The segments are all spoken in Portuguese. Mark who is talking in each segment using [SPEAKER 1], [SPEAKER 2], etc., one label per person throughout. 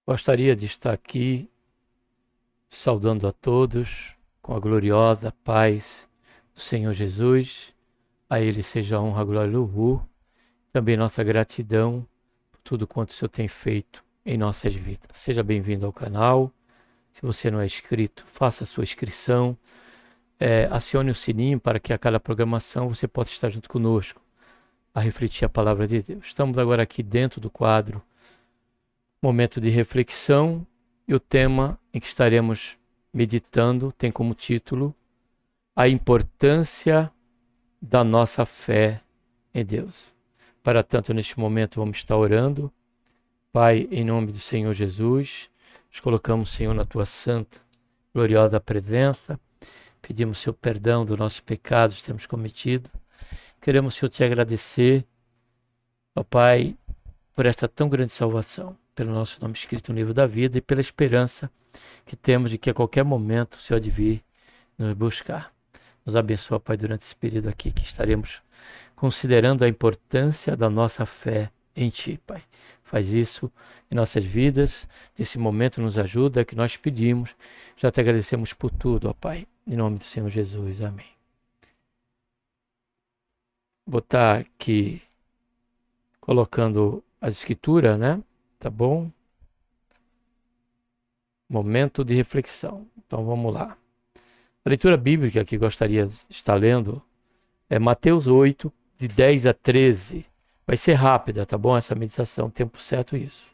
[SPEAKER 1] Gostaria de estar aqui saudando a todos com a gloriosa paz do Senhor Jesus. A Ele seja a honra, a glória e o louvor. Também nossa gratidão por tudo quanto o Senhor tem feito em nossas vidas. Seja bem-vindo ao canal. Se você não é inscrito, faça a sua inscrição. Acione o sininho para que a cada programação você possa estar junto conosco a refletir a palavra de Deus. Estamos agora aqui dentro do quadro Momento de Reflexão, e o tema em que estaremos meditando tem como título A Importância da Nossa Fé em Deus. Para tanto, neste momento vamos estar orando. Pai, em nome do Senhor Jesus, nos colocamos, Senhor, na Tua santa, gloriosa presença. Pedimos, Senhor, perdão dos nossos pecados que temos cometido. Queremos, Senhor, Te agradecer, ó Pai, por esta tão grande salvação, pelo nosso nome escrito no livro da vida e pela esperança que temos de que a qualquer momento o Senhor há de vir nos buscar. Nos abençoa, Pai, durante esse período aqui que estaremos considerando a importância da nossa fé em Ti, Pai. Faz isso em nossas vidas, nesse momento nos ajuda, é que nós pedimos. Já Te agradecemos por tudo, ó Pai. Em nome do Senhor Jesus, amém. Vou estar aqui colocando as escrituras, né? Tá bom? Momento de reflexão. Então vamos lá. A leitura bíblica que gostaria de estar lendo é Mateus 8, de 10 a 13. Vai ser rápida, tá bom? Essa meditação, tempo certo isso.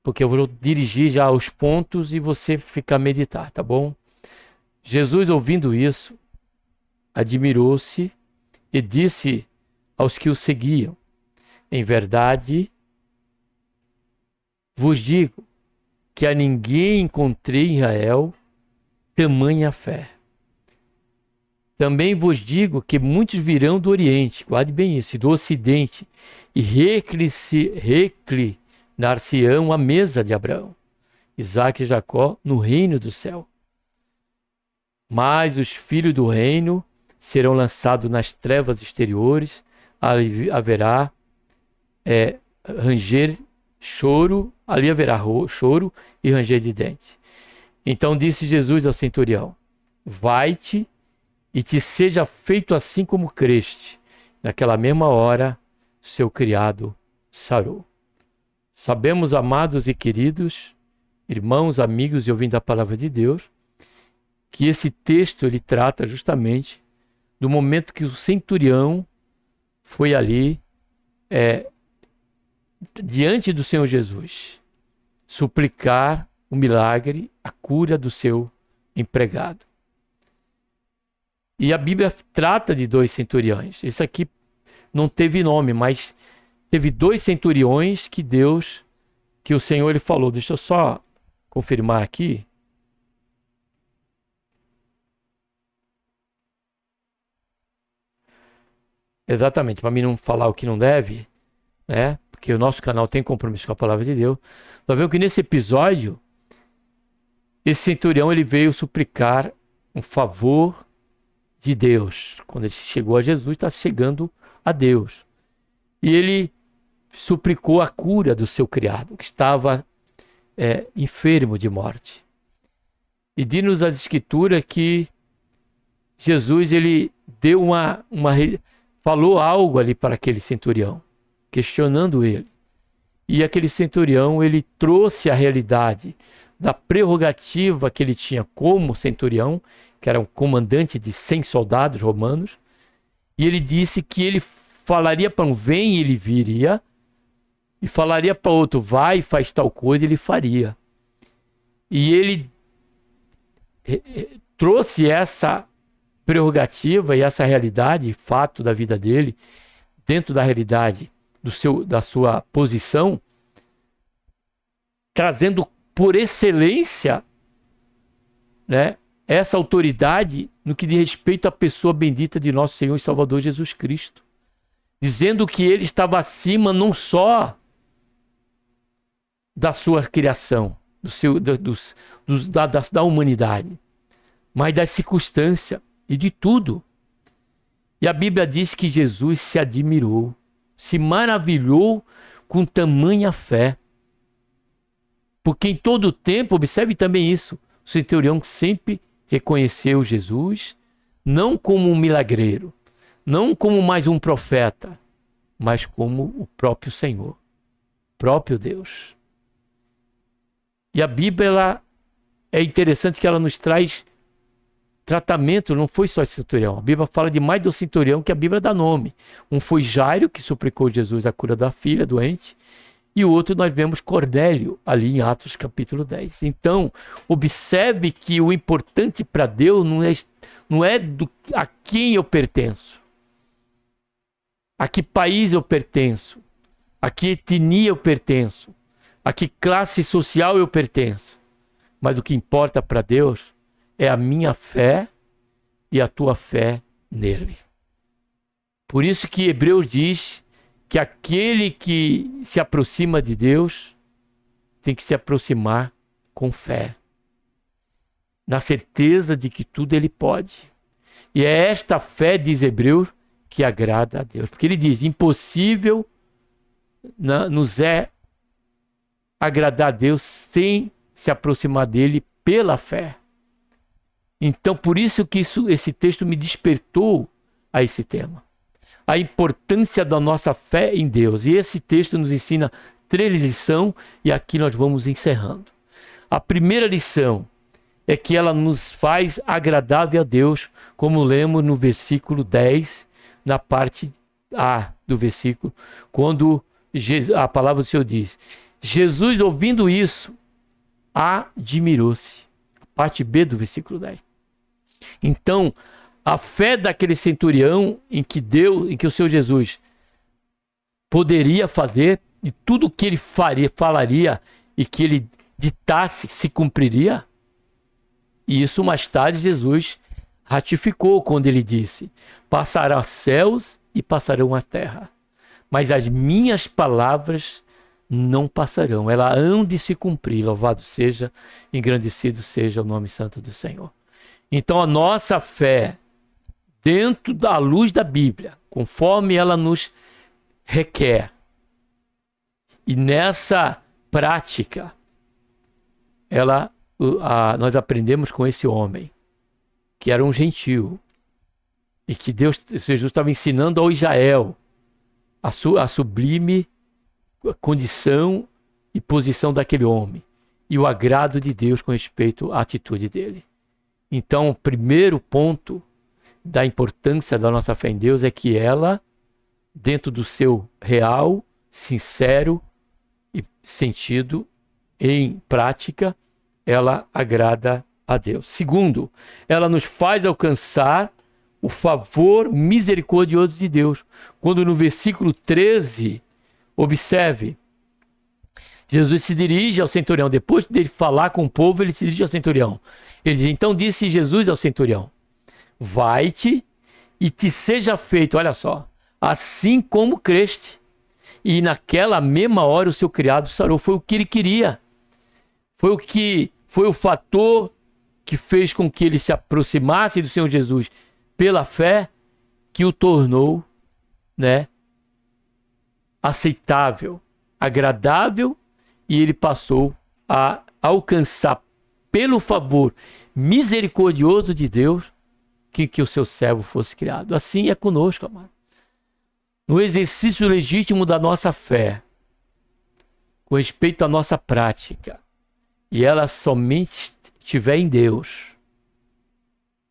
[SPEAKER 1] Porque eu vou dirigir já aos pontos e você fica a meditar, tá bom? Jesus, ouvindo isso, admirou-se e disse aos que o seguiam: em verdade, vos digo que a ninguém encontrei em Israel tamanha fé. Também vos digo que muitos virão do Oriente, guarde bem isso, e do Ocidente, e reclinar-se-ão à mesa de Abraão, Isaque e Jacó no reino do céu. Mas os filhos do reino serão lançados nas trevas exteriores, haverá choro e ranger de dentes. Então disse Jesus ao centurião: vai-te e te seja feito assim como creste. Naquela mesma hora, seu criado sarou. Sabemos, amados e queridos, irmãos, amigos e ouvindo a palavra de Deus, que esse texto ele trata justamente do momento que o centurião foi ali diante do Senhor Jesus suplicar o milagre, a cura do seu empregado. E a Bíblia trata de dois centuriões. Esse aqui não teve nome, mas teve dois centuriões que o Senhor ele falou. Deixa eu só confirmar aqui. Exatamente, para mim não falar o que não deve, né? Porque o nosso canal tem compromisso com a palavra de Deus. Nós vemos que nesse episódio, esse centurião ele veio suplicar um favor de Deus. Quando ele chegou a Jesus, está chegando a Deus. E ele suplicou a cura do seu criado, que estava enfermo de morte. E diz-nos as escrituras que Jesus ele deu falou algo ali para aquele centurião, questionando ele. E aquele centurião, ele trouxe a realidade da prerrogativa que ele tinha como centurião, que era um comandante de 100 soldados romanos, e ele disse que ele falaria para um vem e ele viria, e falaria para outro vai e faz tal coisa, ele faria. E ele trouxe essa prerrogativa e essa realidade, fato da vida dele, dentro da realidade da sua posição, trazendo por excelência, né, essa autoridade no que diz respeito à pessoa bendita de nosso Senhor e Salvador Jesus Cristo, dizendo que ele estava acima não só da sua criação, da humanidade, mas da circunstância e de tudo. E a Bíblia diz que Jesus se admirou, se maravilhou com tamanha fé. Porque em todo o tempo, observe também isso, o centurião sempre reconheceu Jesus, não como um milagreiro, não como mais um profeta, mas como o próprio Senhor, próprio Deus. E a Bíblia, ela é interessante que ela nos traz tratamento, não foi só esse centurião. A Bíblia fala de mais do centurião que a Bíblia dá nome. Um foi Jairo, que suplicou Jesus a cura da filha doente, e o outro nós vemos Cornélio, ali em Atos capítulo 10. Então, observe que o importante para Deus não é a quem eu pertenço, a que país eu pertenço, a que etnia eu pertenço, a que classe social eu pertenço. Mas o que importa para Deus é a minha fé e a tua fé nele. Por isso que Hebreus diz que aquele que se aproxima de Deus tem que se aproximar com fé, na certeza de que tudo ele pode. E é esta fé, diz Hebreus, que agrada a Deus. Porque ele diz, impossível nos é agradar a Deus sem se aproximar dele pela fé. Então, por isso que esse texto me despertou a esse tema. A importância da nossa fé em Deus. E esse texto nos ensina 3 lições e aqui nós vamos encerrando. A primeira lição é que ela nos faz agradável a Deus, como lemos no versículo 10, na parte A do versículo, quando a palavra do Senhor diz, Jesus, ouvindo isso, admirou-se. Parte B do versículo 10. Então, a fé daquele centurião em que o Senhor Jesus poderia fazer, e tudo que ele falaria e que ele ditasse se cumpriria. E isso mais tarde Jesus ratificou quando ele disse, passarão os céus e passarão a terra, mas as minhas palavras não passarão, elas hão de se cumprir. Louvado seja, engrandecido seja o nome santo do Senhor. Então a nossa fé, dentro da luz da Bíblia, conforme ela nos requer, e nessa prática, nós aprendemos com esse homem, que era um gentio, e que Jesus estava ensinando ao Israel a sublime condição e posição daquele homem, e o agrado de Deus com respeito à atitude dele. Então, o primeiro ponto da importância da nossa fé em Deus é que ela, dentro do seu real, sincero e sentido em prática, ela agrada a Deus. Segundo, ela nos faz alcançar o favor misericordioso de Deus. Quando no versículo 13, observe, Jesus se dirige ao centurião. Depois dele falar com o povo, ele se dirige ao centurião. Ele diz, então disse Jesus ao centurião, vai-te e te seja feito, olha só, assim como creste. E naquela mesma hora o seu criado sarou. Foi o que ele queria. Foi o fator que fez com que ele se aproximasse do Senhor Jesus pela fé, que o tornou, aceitável, agradável, e ele passou a alcançar pelo favor misericordioso de Deus que o seu servo fosse criado. Assim é conosco, amado. No exercício legítimo da nossa fé, com respeito à nossa prática, e ela somente estiver em Deus,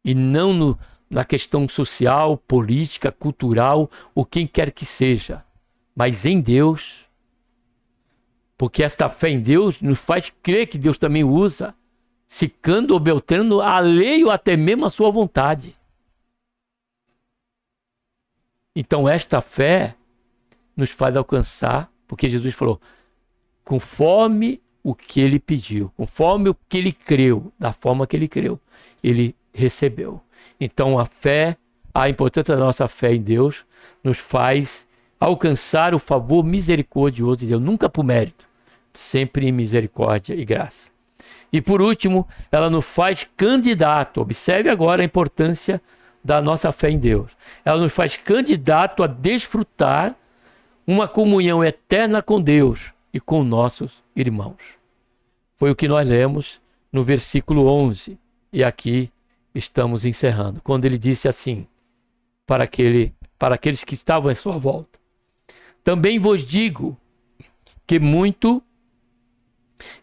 [SPEAKER 1] e não na questão social, política, cultural, ou quem quer que seja, mas em Deus, porque esta fé em Deus nos faz crer que Deus também usa, Sicando ou Beltrano, alheio até mesmo a sua vontade. Então esta fé nos faz alcançar, porque Jesus falou, conforme o que ele pediu, conforme o que ele creu, da forma que ele creu, ele recebeu. Então a fé, a importância da nossa fé em Deus, nos faz alcançar o favor misericordioso de Deus, nunca por mérito, sempre em misericórdia e graça. E por último, ela nos faz candidato, observe agora a importância da nossa fé em Deus. Ela nos faz candidato a desfrutar uma comunhão eterna com Deus e com nossos irmãos. Foi o que nós lemos no versículo 11. E aqui estamos encerrando. Quando ele disse assim, para aqueles que estavam à sua volta: também vos digo que muito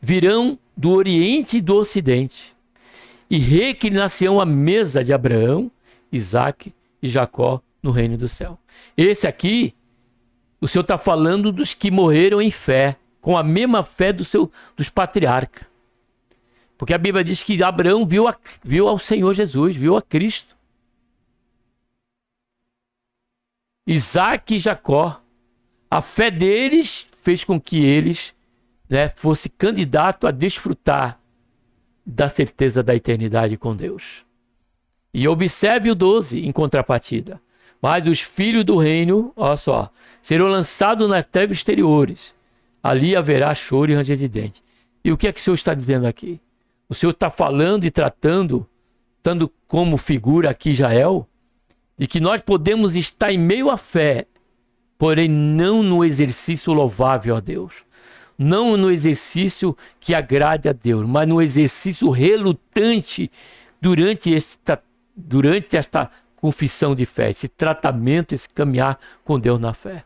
[SPEAKER 1] virão do Oriente e do Ocidente, e reclinarão à mesa de Abraão, Isaque e Jacó no reino do céu. Esse aqui, o Senhor está falando dos que morreram em fé, com a mesma fé dos patriarcas. Porque a Bíblia diz que Abraão viu ao Senhor Jesus, viu a Cristo. Isaque e Jacó, a fé deles fez com que eles, fosse candidato a desfrutar da certeza da eternidade com Deus. E observe o 12 em contrapartida. Mas os filhos do reino, olha só, serão lançados nas trevas exteriores. Ali haverá choro e ranger de dente. E o que é que o Senhor está dizendo aqui? O Senhor está falando e tratando, dando como figura aqui Israel, de que nós podemos estar em meio à fé, porém não no exercício louvável a Deus. Não no exercício que agrade a Deus, mas no exercício relutante durante esta confissão de fé, esse tratamento, esse caminhar com Deus na fé.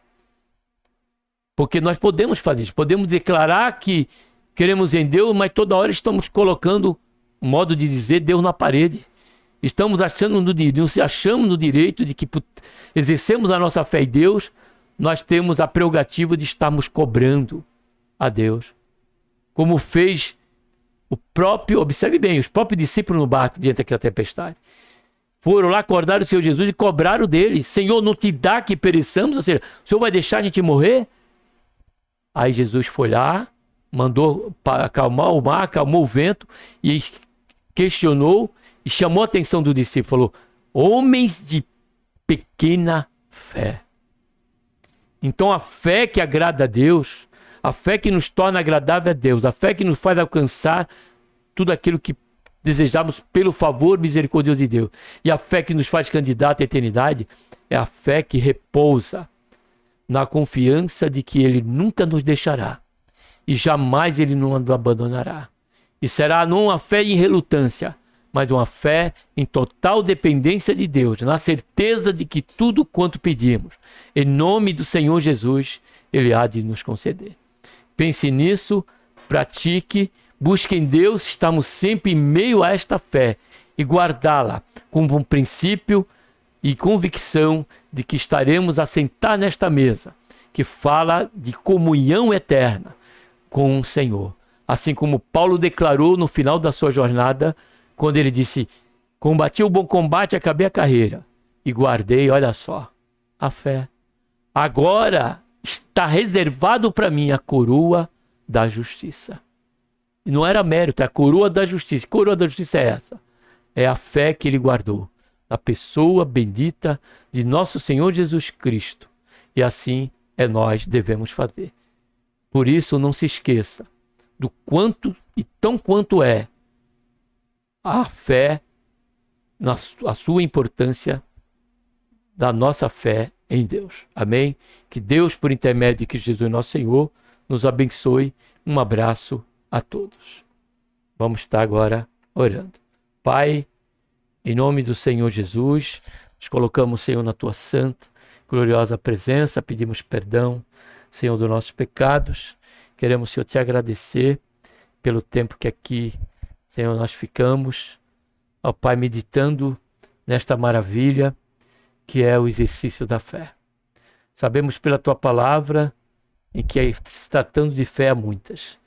[SPEAKER 1] Porque nós podemos fazer isso, podemos declarar que queremos em Deus, mas toda hora estamos colocando, modo de dizer, Deus na parede. Estamos nos achamos no direito de que exercemos a nossa fé em Deus, nós temos a prerrogativa de estarmos cobrando a Deus. Como fez observe bem, os próprios discípulos no barco diante daquela tempestade. Foram lá, acordaram o Senhor Jesus e cobraram dele: Senhor, não te dá que pereçamos? Ou seja, o Senhor vai deixar a gente morrer? Aí Jesus foi lá, mandou acalmar o mar, acalmou o vento e questionou e chamou a atenção do discípulo. Falou: homens de pequena fé. Então a fé que agrada a Deus, a fé que nos torna agradável a Deus, a fé que nos faz alcançar tudo aquilo que desejamos pelo favor misericordioso de Deus, e a fé que nos faz candidato à eternidade, é a fé que repousa na confiança de que Ele nunca nos deixará e jamais Ele nos abandonará. E será não uma fé em relutância, mas uma fé em total dependência de Deus, na certeza de que tudo quanto pedimos, em nome do Senhor Jesus, Ele há de nos conceder. Pense nisso, pratique, busque em Deus, estamos sempre em meio a esta fé e guardá-la como um princípio e convicção de que estaremos a sentar nesta mesa, que fala de comunhão eterna com o Senhor. Assim como Paulo declarou no final da sua jornada, quando ele disse: combati o bom combate, acabei a carreira e guardei, olha só, a fé. Agora está reservado para mim a coroa da justiça. E não era mérito, é a coroa da justiça. Que coroa da justiça é essa? É a fé que ele guardou, a pessoa bendita de nosso Senhor Jesus Cristo. E assim nós devemos fazer. Por isso, não se esqueça do quanto e tão quanto é a fé, a sua importância da nossa fé em Deus. Amém? Que Deus, por intermédio de Cristo Jesus, nosso Senhor, nos abençoe. Um abraço a todos. Vamos estar agora orando. Pai, em nome do Senhor Jesus, nos colocamos, Senhor, na tua santa, gloriosa presença, pedimos perdão, Senhor, dos nossos pecados. Queremos, Senhor, te agradecer pelo tempo que aqui, Senhor, nós ficamos, ó Pai, meditando nesta maravilha que é o exercício da fé. Sabemos pela tua palavra em que se tratando de fé há muitas,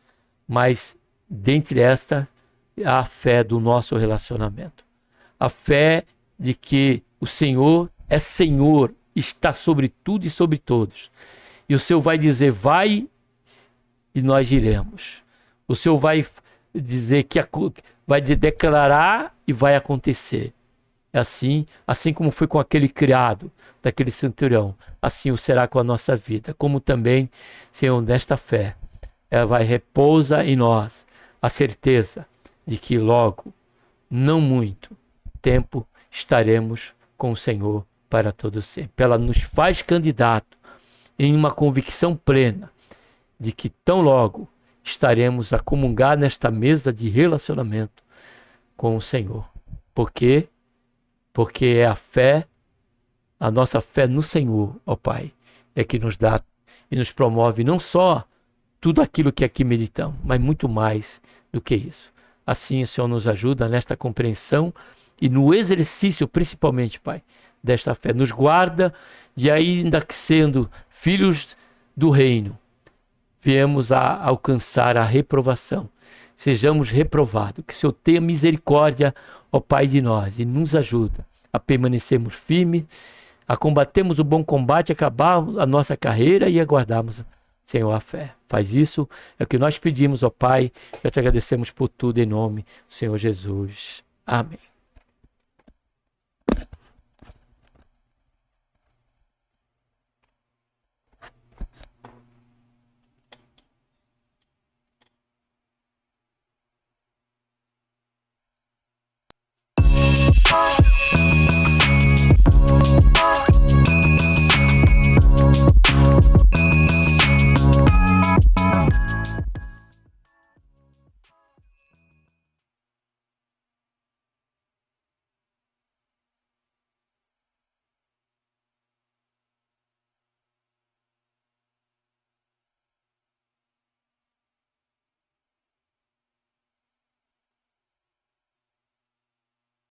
[SPEAKER 1] mas dentre esta há a fé do nosso relacionamento. A fé de que o Senhor é Senhor, está sobre tudo e sobre todos. E o Senhor vai dizer: vai, e nós iremos. O Senhor vai dizer que vai declarar e vai acontecer. Assim como foi com aquele criado daquele centurião, assim o será com a nossa vida. Como também, Senhor, nesta fé, ela vai repousa em nós a certeza de que logo, não muito tempo, estaremos com o Senhor para todo sempre. Ela nos faz candidato em uma convicção plena de que tão logo estaremos a comungar nesta mesa de relacionamento com o Senhor. Por quê? Porque é a fé, a nossa fé no Senhor, ó Pai, é que nos dá e nos promove não só tudo aquilo que aqui meditamos, mas muito mais do que isso. Assim, o Senhor nos ajuda nesta compreensão e no exercício, principalmente, Pai, desta fé. Nos guarda de ainda que sendo filhos do reino, viemos a alcançar a reprovação. Sejamos reprovados. Que o Senhor tenha misericórdia, ó Pai, de nós e nos ajuda a permanecermos firmes, a combatermos o bom combate, acabar a nossa carreira e aguardarmos, Senhor, a fé. Faz isso, é o que nós pedimos, ó Pai. Já te agradecemos por tudo em nome do Senhor Jesus. Amém.